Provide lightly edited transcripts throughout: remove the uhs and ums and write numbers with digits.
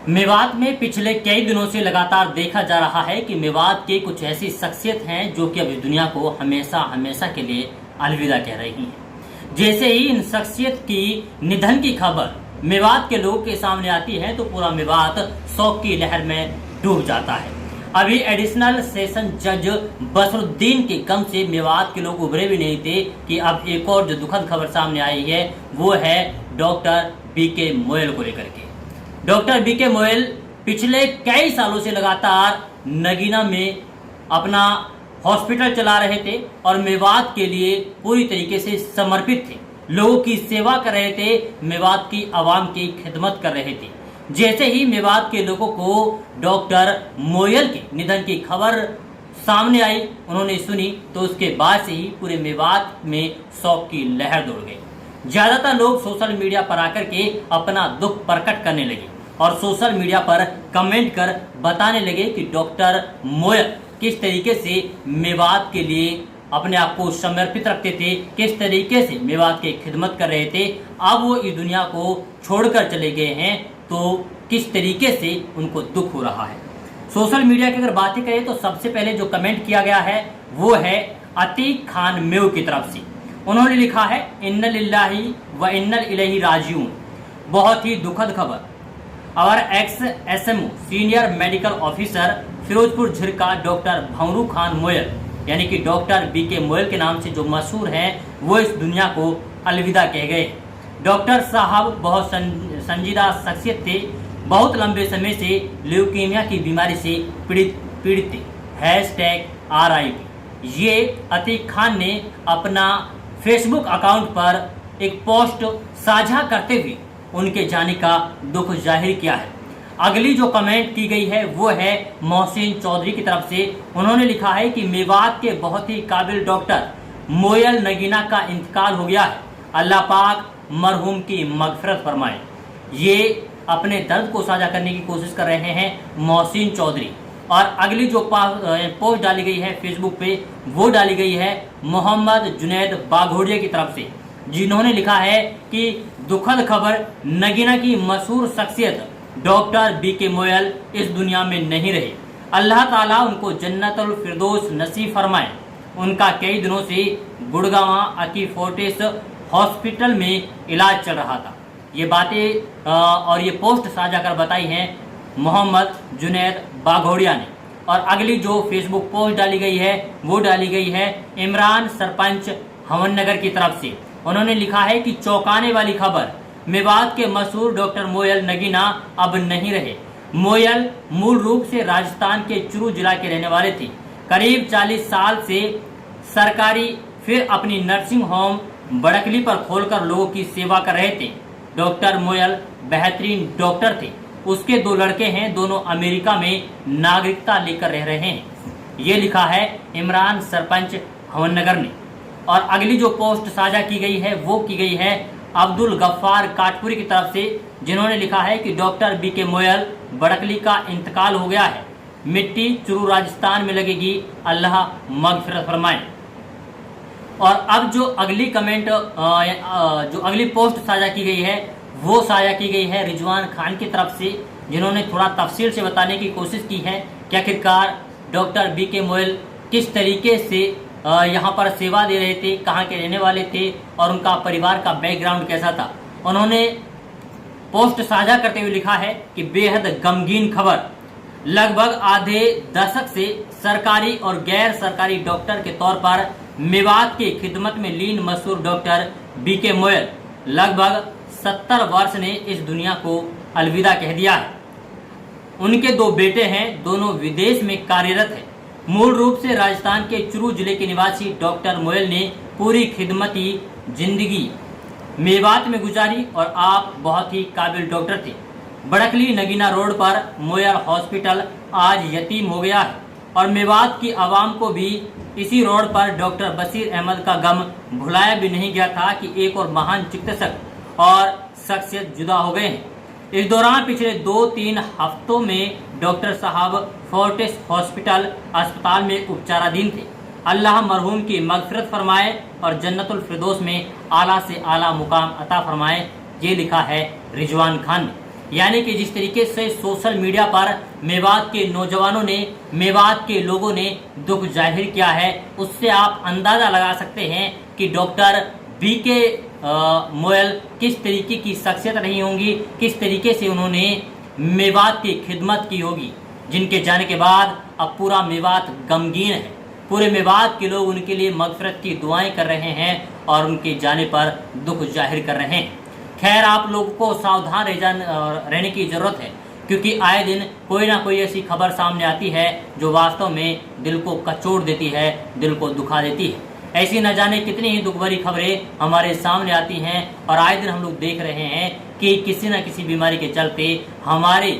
मेवात में पिछले कई दिनों से लगातार देखा जा रहा है कि मेवात के कुछ ऐसी शख्सियत हैं जो कि अभी दुनिया को हमेशा हमेशा के लिए अलविदा कह रही हैं। जैसे ही इन शख्सियत की निधन की खबर मेवात के लोगों के सामने आती है तो पूरा मेवात शोक की लहर में डूब जाता है। अभी एडिशनल सेशन जज बसरुद्दीन के गम से मेवात के लोग उभरे भी नहीं थे कि अब एक और जो दुखद खबर सामने आई है वो है डॉक्टर बीके मोयल को लेकर के। डॉक्टर बीके मोयल पिछले कई सालों से लगातार नगीना में अपना हॉस्पिटल चला रहे थे और मेवात के लिए पूरी तरीके से समर्पित थे, लोगों की सेवा कर रहे थे, मेवात की आवाम की खिदमत कर रहे थे। जैसे ही मेवात के लोगों को डॉक्टर मोयल के निधन की खबर सामने आई, उन्होंने सुनी, तो उसके बाद से ही पूरे मेवात में शोक की लहर दौड़ गई। ज्यादातर लोग सोशल मीडिया पर आकर के अपना दुख प्रकट करने लगे और सोशल मीडिया पर कमेंट कर बताने लगे कि डॉक्टर मोयल किस तरीके से मेवात के लिए अपने आप को समर्पित रखते थे, किस तरीके से मेवात की खिदमत कर रहे थे। अब वो इस दुनिया को छोड़कर चले गए हैं तो किस तरीके से उनको दुख हो रहा है। सोशल मीडिया की अगर बातें करें तो सबसे पहले जो कमेंट किया गया है वो है अतीक खान मेव की तरफ से। उन्होंने लिखा है इन्ना लिल्लाही व इन्ना इलैहि राजिऊन। बहुत ही दुखद खबर। और ex SMO senior medical officer Firozpur Jhirka doctor Bhanwaru Khan Moyal यानी कि डॉक्टर बीके मोयल के नाम से जो मशहूर हैं वो इस दुनिया को अलविदा कह गए। डॉक्टर साहब बहुत संजीदा शख्सियत थे, बहुत लंबे समय से ल्यूकीमिया की बीमारी से पीड़ित थे। #RIP। ये अतीक खान ने अपना फेसबुक अकाउंट पर एक पोस्ट साझा करते हुए उनके जाने का दुख जाहिर किया है। अगली जो कमेंट की गई है वो है मोहसिन चौधरी की तरफ से। उन्होंने लिखा है कि मेवात के बहुत ही काबिल डॉक्टर मोयल नगीना का इंतकाल हो गया है, अल्लाह पाक मरहूम की मगफिरत फरमाए। ये अपने दर्द को साझा करने की कोशिश कर रहे हैं मोहसिन चौधरी। और अगली जो पोस्ट डाली गई है फेसबुक पे वो डाली गई है मोहम्मद जुनैद बाघोड़िया की तरफ से, जिन्होंने लिखा है कि दुखद खबर, नगीना की मशहूर शख्सियत डॉक्टर बीके मोयल इस दुनिया में नहीं रहे, अल्लाह ताला उनको जन्नतुल फिरदौस नसीब फरमाए। उनका कई दिनों से गुड़गांव अकी फोर्टिस हॉस्पिटल में इलाज चल रहा था। ये बातें और ये पोस्ट साझा कर बताई हैं मोहम्मद जुनैद बाघोड़िया ने। और अगली जो फेसबुक पोस्ट डाली गई है वो डाली गई है इमरान सरपंच हवननगर की तरफ से। उन्होंने लिखा है कि चौंकाने वाली खबर, मेवात के मशहूर डॉक्टर मोयल नगीना अब नहीं रहे। मोयल मूल रूप से राजस्थान के चुरू जिला के रहने वाले थे। करीब 40 साल से सरकारी फिर अपनी नर्सिंग होम बड़कली पर खोलकर लोगों की सेवा कर रहे थे। डॉक्टर मोयल बेहतरीन डॉक्टर थे। उसके 2 लड़के हैं, दोनों अमेरिका में नागरिकता लेकर रह रहे हैं। ये लिखा है इमरान सरपंच हवननगर ने। और अगली जो पोस्ट साझा की गई है वो की गई है अब्दुल गफ्फार काटपुरी की तरफ से, जिन्होंने लिखा है कि डॉक्टर बीके मोयल बड़कली का इंतकाल हो गया है, मिट्टी चुरू राजस्थान में लगेगी, अल्लाह मगफिरत फरमाए। और अब जो अगली जो अगली पोस्ट साझा की गई है वो साझा की गई है रिजवान खान की तरफ से, जिन्होंने थोड़ा तफसील से बताने की कोशिश की है कि आखिरकार डॉक्टर बीके मोयल किस तरीके से यहाँ पर सेवा दे रहे थे, कहाँ के रहने वाले थे और उनका परिवार का बैकग्राउंड कैसा था। उन्होंने पोस्ट साझा करते हुए लिखा है कि बेहद गमगीन खबर, लगभग आधे दशक से सरकारी और गैर सरकारी डॉक्टर के तौर पर मेवात की खिदमत में लीन मशहूर डॉक्टर बीके मोयल लगभग 70 वर्ष ने इस दुनिया को अलविदा कह दिया है। उनके 2 बेटे हैं, दोनों विदेश में कार्यरत हैं। मूल रूप से राजस्थान के चुरू जिले के निवासी डॉक्टर मोयल ने पूरी खिदमती जिंदगी मेवात में गुजारी और आप बहुत ही काबिल डॉक्टर थे। बड़कली नगीना रोड पर मोयल हॉस्पिटल आज यतीम हो गया है और मेवात की आवाम को भी इसी रोड पर डॉक्टर बशीर अहमद का गम भुलाया भी नहीं गया था कि एक और महान चिकित्सक और शख्सियत जुदा हो गए हैं। इस दौरान पिछले 2-3 हफ्तों में डॉक्टर साहब फोर्टिस हॉस्पिटल अस्पताल में उपचाराधीन थे। अल्लाह मरहूम की मगफिरत फरमाए और जन्नतुल फिरदौस में आला से आला मुकाम अता फरमाए। ये लिखा है रिजवान खान ने। यानी कि जिस तरीके से सोशल मीडिया पर मेवात के नौजवानों ने, मेवात के लोगों ने दुख जाहिर किया है, उससे आप अंदाजा लगा सकते हैं कि डॉक्टर बीके मोयल किस तरीके की शख्सियत रही होंगी, किस तरीके से उन्होंने मेवात की खिदमत की होगी, जिनके जाने के बाद अब पूरा मेवात गमगीन है। पूरे मेवात के लोग उनके लिए मगफिरत की दुआएं कर रहे हैं और उनके जाने पर दुख जाहिर कर रहे हैं। खैर, आप लोगों को सावधान रहने की ज़रूरत है, क्योंकि आए दिन कोई ना कोई ऐसी खबर सामने आती है जो वास्तव में दिल को कचोट देती है, दिल को दुखा देती है। ऐसी न जाने कितनी ही दुख भरी खबरें हमारे सामने आती हैं और आए दिन हम लोग देख रहे हैं कि किसी न किसी बीमारी के चलते हमारे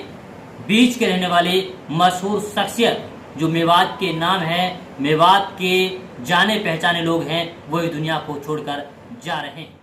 बीच के रहने वाले मशहूर शख्सियत जो मेवात के नाम है, मेवात के जाने पहचाने लोग हैं, वही दुनिया को छोड़कर जा रहे हैं।